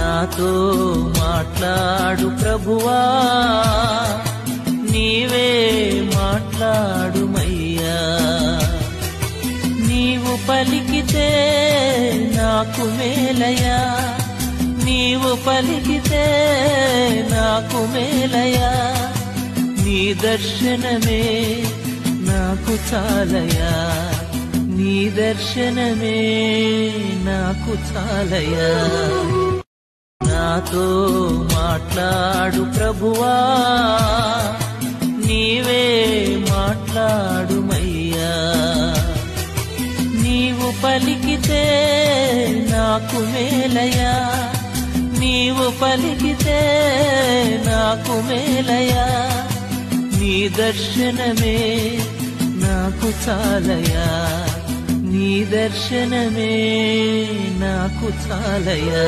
నాతో మాట్లాడు ప్రభువా, నీవే మాట్లాడుమయ్యా. నీవు పలికితే నాకు మేలయా, నీవు పలికితే నాకు మేలయా. నీ దర్శనమే నాకు చాలయా, నీ దర్శనమే నాకు చాలయా. నాతో మాట్లాడు ప్రభువా, నీవే మాట్లాడుమయ్యా. నీవు పలికితే నాకు మేలయా, నీవు పలికితే నాకు మేలయా. నీ దర్శనమే నాకు చాలయా, నీ దర్శనమే నాకు చాలయా.